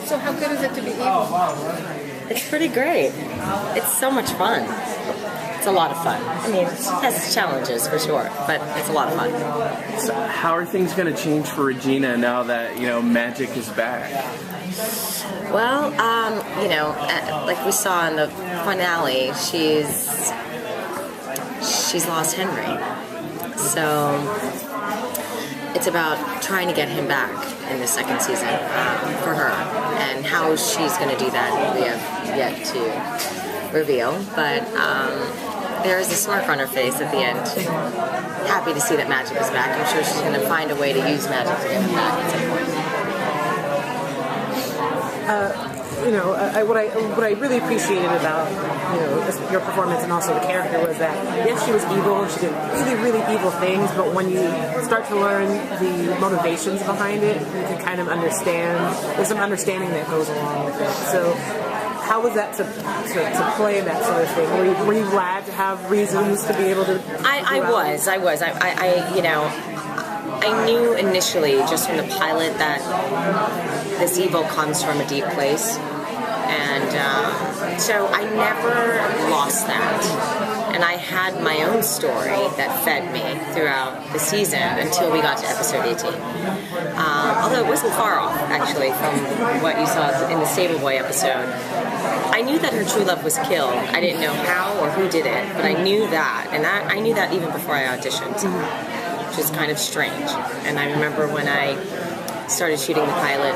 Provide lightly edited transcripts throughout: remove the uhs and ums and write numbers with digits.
So how good is it to be evil? It's pretty great. It's so much fun. It's a lot of fun. I mean, it has its challenges for sure, but it's a lot of fun. So how are things going to change for Regina now that, magic is back? Well, like we saw in the finale, she's lost Henry. So it's about trying to get him back in the second season for her. And how she's going to do that, we have yet to reveal. But there is a smirk on her face at the end. Happy to see that magic is back. I'm sure she's going to find a way to use magic to get him back at some point. What I really appreciated about your performance and also the character was that yes, she was evil, she did really, really evil things, but when you start to learn the motivations behind it, you can kind of understand. There's some understanding that goes along with it. So, how was that to play that sort of thing? Were you glad to have reasons to be able to? I was. I knew initially, just from the pilot, that this evil comes from a deep place. And so I never lost that. And I had my own story that fed me throughout the season until we got to episode 18. Although it wasn't far off, actually, from what you saw in the Stable Boy episode. I knew that her true love was killed. I didn't know how or who did it, but I knew that. And I knew that even before I auditioned. Which is kind of strange. And I remember when I started shooting the pilot,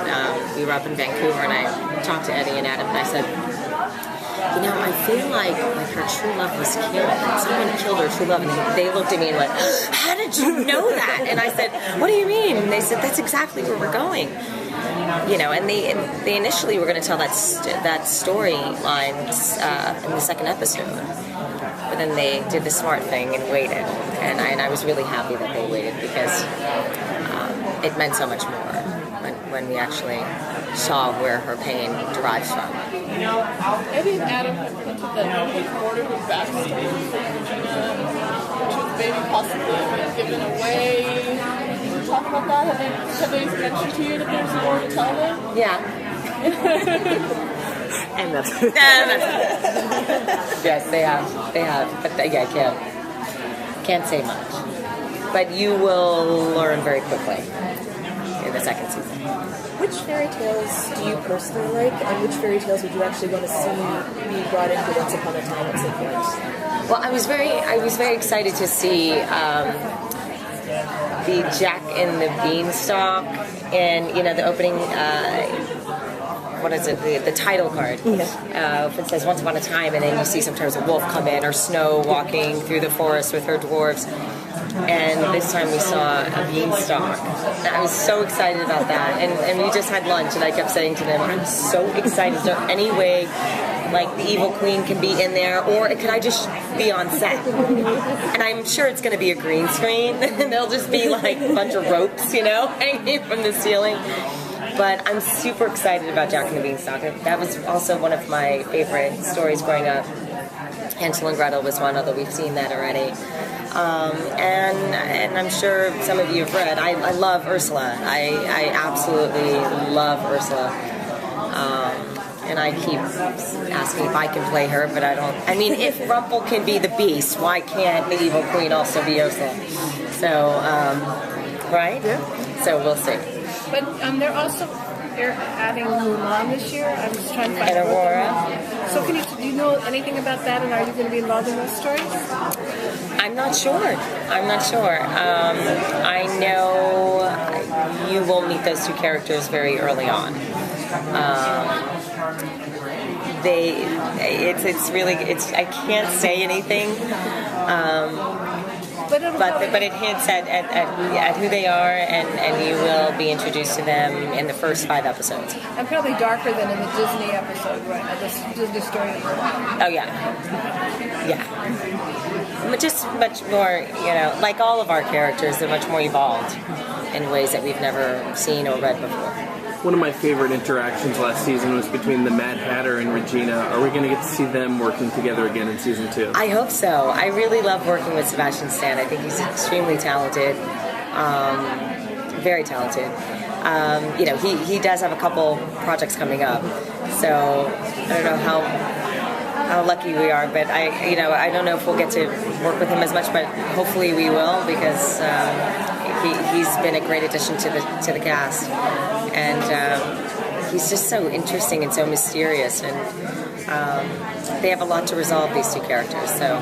we were up in Vancouver, and I talked to Eddie and Adam, and I said, I feel like her true love was killed, and someone killed her true love, and they looked at me and went, how did you know that? And I said, what do you mean? And they said, that's exactly where we're going. And they initially were going to tell that storyline in the second episode. But then they did the smart thing and waited, and I was really happy that they waited because it meant so much more when we actually saw where her pain derives from. Eddie and Adam have hinted that nobody can order her backstory for Regina, which was maybe possibly being given away. Can you talk about that? Have they mentioned to you that there's more to tell them? Yeah. And that's yes, they have. But I can't say much. But you will learn very quickly in the second season. Which fairy tales do you personally like, and which fairy tales would you actually want to see be brought into Once Upon a Time at some point? Well, I was very excited to see the Jack and the Beanstalk and the opening. What is it? The title card. It says Once Upon a Time, and then you see sometimes a wolf come in, or Snow walking through the forest with her dwarves. And this time we saw a beanstalk. And I was so excited about that. And we just had lunch, and I kept saying to them, I'm so excited. Is there any way, like, the evil queen can be in there, or could I just be on set? And I'm sure it's going to be a green screen, and there'll just be, like, a bunch of ropes, hanging from the ceiling. But I'm super excited about Jack and the Beanstalk. That was also one of my favorite stories growing up. Hansel and Gretel was one, although we've seen that already. And I'm sure some of you have read. I love Ursula. I absolutely love Ursula. And I keep asking if I can play her, but I don't. I mean, if Rumpel can be the Beast, why can't the evil queen also be Ursula? So, right? Yeah. So we'll see. But they're adding Mulan this year. I'm just trying to find And Aurora. So do you know anything about that, and are you going to be involved in those stories? I'm not sure. I know you will meet those two characters very early on. I can't say anything. But it hints at who they are, and you will be introduced to them in the first 5 episodes. And probably darker than in the Disney episode, right? The Disney story. Oh yeah. But just much more, like all of our characters, they're much more evolved in ways that we've never seen or read before. One of my favorite interactions last season was between the Mad Hatter and Regina. Are we going to get to see them working together again in season 2? I hope so. I really love working with Sebastian Stan. I think he's extremely talented, very talented. he does have a couple projects coming up, so I don't know how lucky we are, but I don't know if we'll get to work with him as much, but hopefully we will, because he's been a great addition to the cast, and he's just so interesting and so mysterious, and they have a lot to resolve, these two characters. So,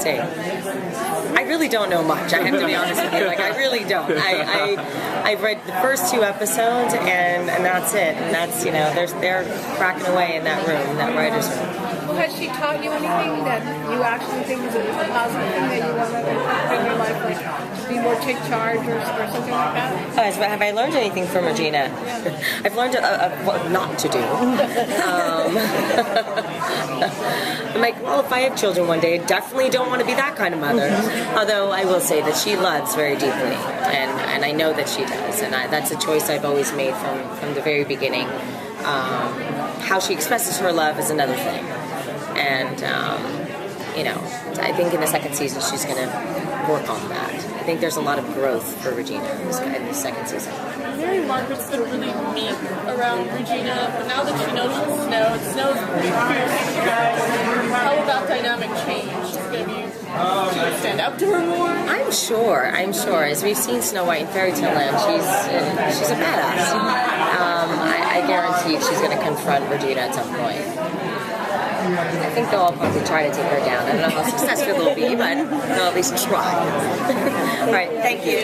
see, I really don't know much. I have to be honest with you. Like, I really don't. I've read the first 2 episodes, and that's it. And that's, they're cracking away in that room, in that writer's room. Well, has she taught you anything that you actually think is a positive thing that you want to put in your life, like to be more take charge or something like that? Have I learned anything from Regina? Yeah. I've learned what not to do. I'm like, well, if I have children one day, I definitely don't want to be that kind of mother. Although I will say that she loves very deeply, and I know that she does, and that's a choice I've always made from the very beginning. How she expresses her love is another thing. And, I think in the second season she's going to work on that. I think there's a lot of growth for Regina in the second season. Mary Margaret's been really meek around Regina, but now that she knows she'll snow, it snows pretty fierce. How will that dynamic change? She's going to be stand up to her more? I'm sure. As we've seen Snow White in Fairy Tale Land, she's a badass. I guarantee she's going to confront Regina at some point. I think they'll all probably try to take her down. I don't know how successful they'll be, but they'll at least try. All right, thank you.